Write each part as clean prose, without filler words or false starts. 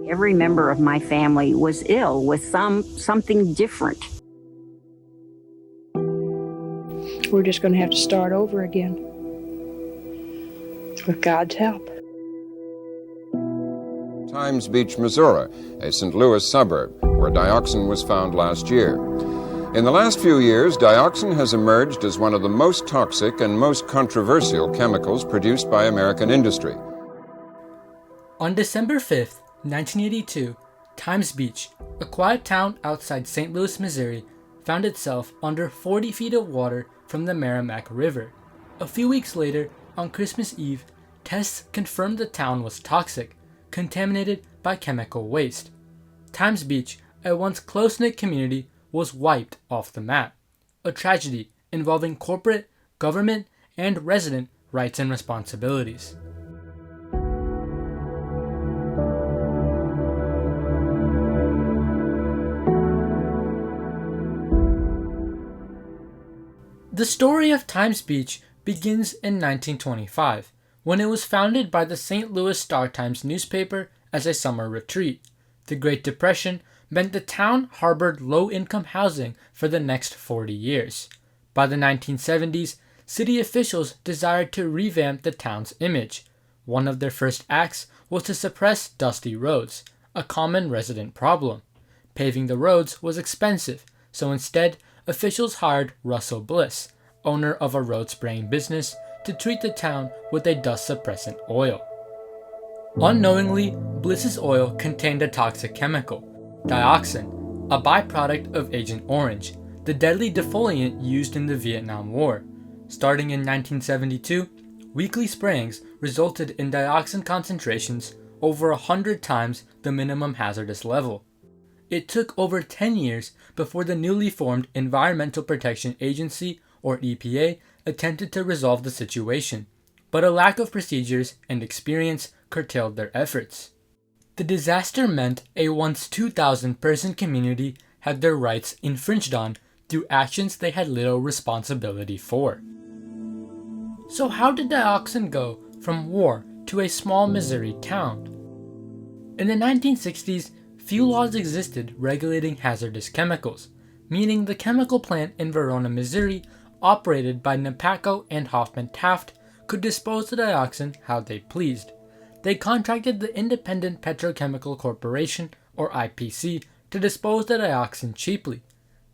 Every member of my family was ill with something different. We're just going to have to start over again with God's help. Times Beach, Missouri, a St. Louis suburb, where dioxin was found last year. In the last few years, dioxin has emerged as one of the most toxic and most controversial chemicals produced by American industry. On December 5th, 1982, Times Beach, a quiet town outside St. Louis, Missouri, found itself under 40 feet of water from the Merrimack River. A few weeks later, on Christmas Eve, tests confirmed the town was toxic, contaminated by chemical waste. Times Beach, a once close-knit community, was wiped off the map, a tragedy involving corporate, government, and resident rights and responsibilities. The story of Times Beach begins in 1925, when it was founded by the St. Louis Star-Times newspaper as a summer retreat. The Great Depression meant the town harbored low-income housing for the next 40 years. By the 1970s, city officials desired to revamp the town's image. One of their first acts was to suppress dusty roads, a common resident problem. Paving the roads was expensive, so instead, officials hired Russell Bliss, owner of a road spraying business, to treat the town with a dust suppressant oil. Unknowingly, Bliss's oil contained a toxic chemical, dioxin, a byproduct of Agent Orange, the deadly defoliant used in the Vietnam War. Starting in 1972, weekly sprayings resulted in dioxin concentrations over 100 times the minimum hazardous level. It took over 10 years before the newly formed Environmental Protection Agency, or EPA, attempted to resolve the situation, but a lack of procedures and experience curtailed their efforts. The disaster meant a once 2,000-person community had their rights infringed on through actions they had little responsibility for. So how did dioxin go from war to a small Missouri town? In the 1960s, few laws existed regulating hazardous chemicals, meaning the chemical plant in Verona, Missouri, operated by Napaco and Hoffman Taft, could dispose the dioxin how they pleased. They contracted the Independent Petrochemical Corporation, or IPC, to dispose the dioxin cheaply.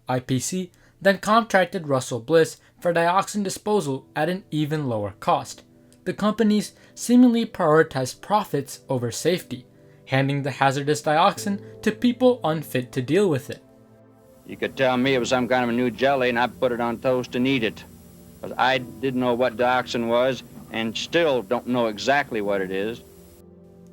IPC then contracted Russell Bliss for dioxin disposal at an even lower cost. The companies seemingly prioritized profits over safety, handing the hazardous dioxin to people unfit to deal with it. You could tell me it was some kind of a new jelly and I'd put it on toast and eat it. Because I didn't know what dioxin was and still don't know exactly what it is.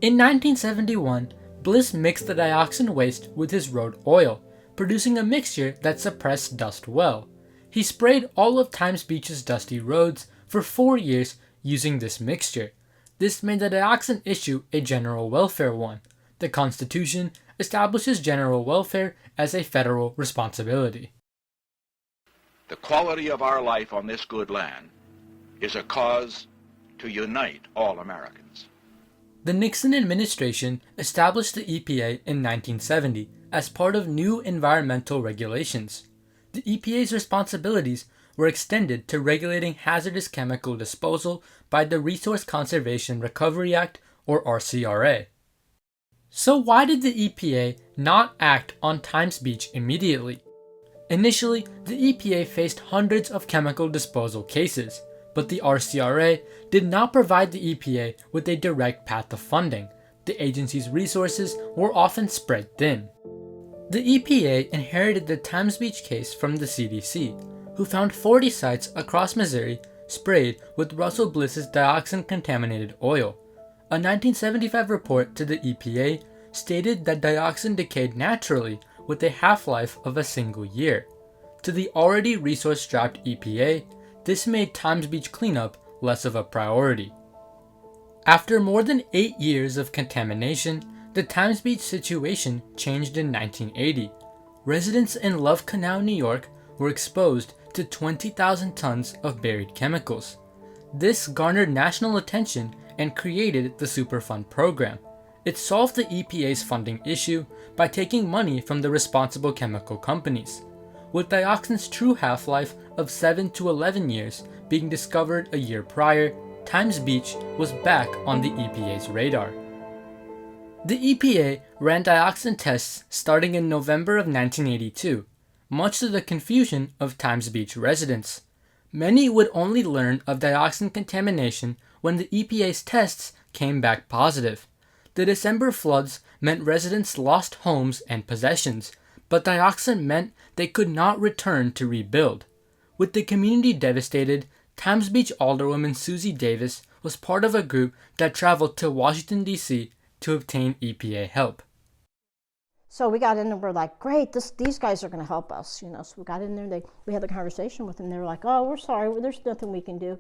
In 1971, Bliss mixed the dioxin waste with his road oil, producing a mixture that suppressed dust well. He sprayed all of Times Beach's dusty roads for 4 years using this mixture. This made the dioxin issue a general welfare one. The Constitution establishes general welfare as a federal responsibility. The quality of our life on this good land is a cause to unite all Americans. The Nixon administration established the EPA in 1970 as part of new environmental regulations. The EPA's responsibilities were extended to regulating hazardous chemical disposal by the Resource Conservation Recovery Act, or RCRA. So why did the EPA not act on Times Beach immediately? Initially, the EPA faced hundreds of chemical disposal cases, but the RCRA did not provide the EPA with a direct path of funding. The agency's resources were often spread thin. The EPA inherited the Times Beach case from the CDC, who found 40 sites across Missouri sprayed with Russell Bliss's dioxin-contaminated oil. A 1975 report to the EPA stated that dioxin decayed naturally with a half-life of a single year. To the already resource-strapped EPA, this made Times Beach cleanup less of a priority. After more than 8 years of contamination, the Times Beach situation changed in 1980. Residents in Love Canal, New York were exposed to 20,000 tons of buried chemicals. This garnered national attention and created the Superfund program. It solved the EPA's funding issue by taking money from the responsible chemical companies. With dioxin's true half-life of 7 to 11 years being discovered a year prior, Times Beach was back on the EPA's radar. The EPA ran dioxin tests starting in November of 1982, much to the confusion of Times Beach residents. Many would only learn of dioxin contamination when the EPA's tests came back positive. The December floods meant residents lost homes and possessions, but dioxin meant they could not return to rebuild. With the community devastated, Times Beach Alderwoman Susie Davis was part of a group that traveled to Washington, D.C. to obtain EPA help. So we got in and we're like, great, these guys are going to help us, you know. So we got in there and we had the conversation with them. They were like, oh, we're sorry, there's nothing we can do.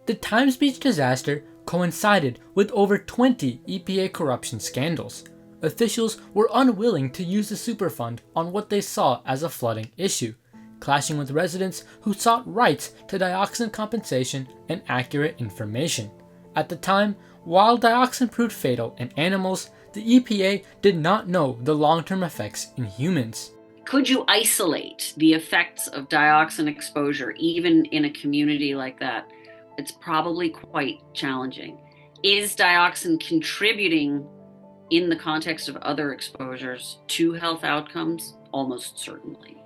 The Times Beach disaster coincided with over 20 EPA corruption scandals. Officials were unwilling to use the Superfund on what they saw as a flooding issue, clashing with residents who sought rights to dioxin compensation and accurate information. At the time, while dioxin proved fatal in animals, the EPA did not know the long-term effects in humans. Could you isolate the effects of dioxin exposure even in a community like that? It's probably quite challenging. Is dioxin contributing in the context of other exposures to health outcomes? Almost certainly.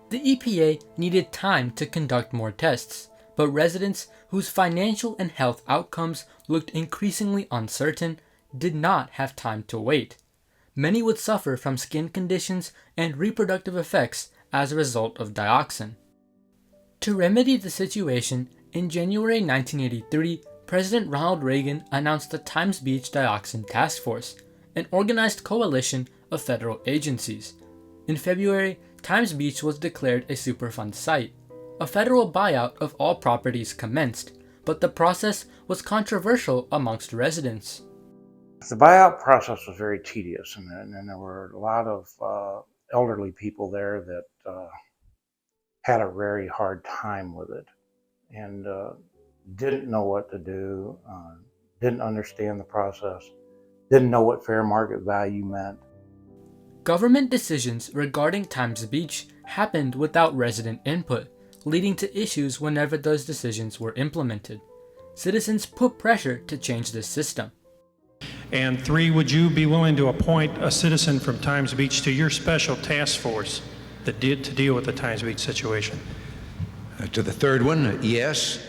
The EPA needed time to conduct more tests, but residents whose financial and health outcomes looked increasingly uncertain did not have time to wait. Many would suffer from skin conditions and reproductive effects as a result of dioxin. To remedy the situation, in January 1983, President Ronald Reagan announced the Times Beach Dioxin Task Force, an organized coalition of federal agencies. In February, Times Beach was declared a Superfund site. A federal buyout of all properties commenced, but the process was controversial amongst residents. The buyout process was very tedious, and there were a lot of elderly people there that had a very hard time with it and didn't know what to do, didn't understand the process, didn't know what fair market value meant. Government decisions regarding Times Beach happened without resident input, leading to issues whenever those decisions were implemented. Citizens put pressure to change this system. And 3, would you be willing to appoint a citizen from Times Beach to your special task force to deal with the Times Beach situation? To the third one, yes.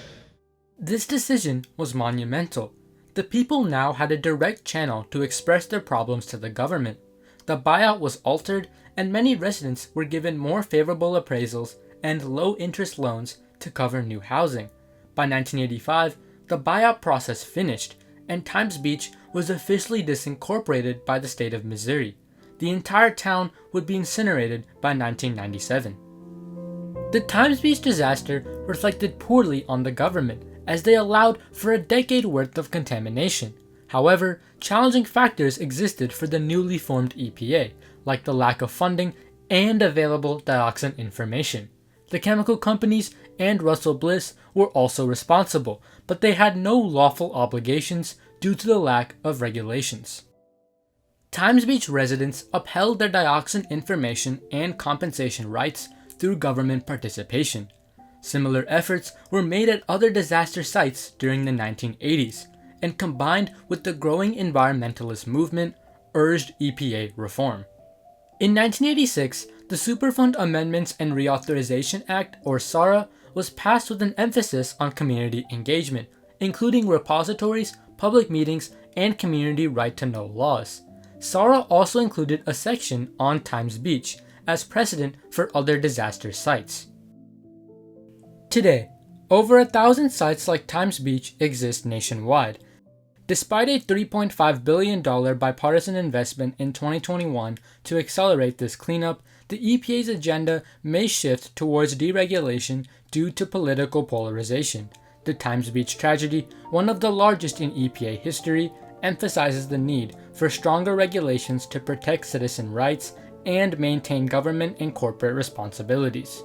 This decision was monumental. The people now had a direct channel to express their problems to the government. The buyout was altered, and many residents were given more favorable appraisals and low-interest loans to cover new housing. By 1985, the buyout process finished, and Times Beach was officially disincorporated by the state of Missouri. The entire town would be incinerated by 1997. The Times Beach disaster reflected poorly on the government, as they allowed for a decade worth of contamination. However, challenging factors existed for the newly formed EPA, like the lack of funding and available dioxin information. The chemical companies and Russell Bliss were also responsible, but they had no lawful obligations due to the lack of regulations. Times Beach residents upheld their dioxin information and compensation rights through government participation. Similar efforts were made at other disaster sites during the 1980s, and combined with the growing environmentalist movement, urged EPA reform. In 1986, the Superfund Amendments and Reauthorization Act, or SARA, was passed with an emphasis on community engagement, including repositories, public meetings, and community right-to-know laws. SARA also included a section on Times Beach as precedent for other disaster sites. Today, over 1,000 sites like Times Beach exist nationwide. Despite a $3.5 billion bipartisan investment in 2021 to accelerate this cleanup, the EPA's agenda may shift towards deregulation due to political polarization. The Times Beach tragedy, one of the largest in EPA history, emphasizes the need for stronger regulations to protect citizen rights and maintain government and corporate responsibilities.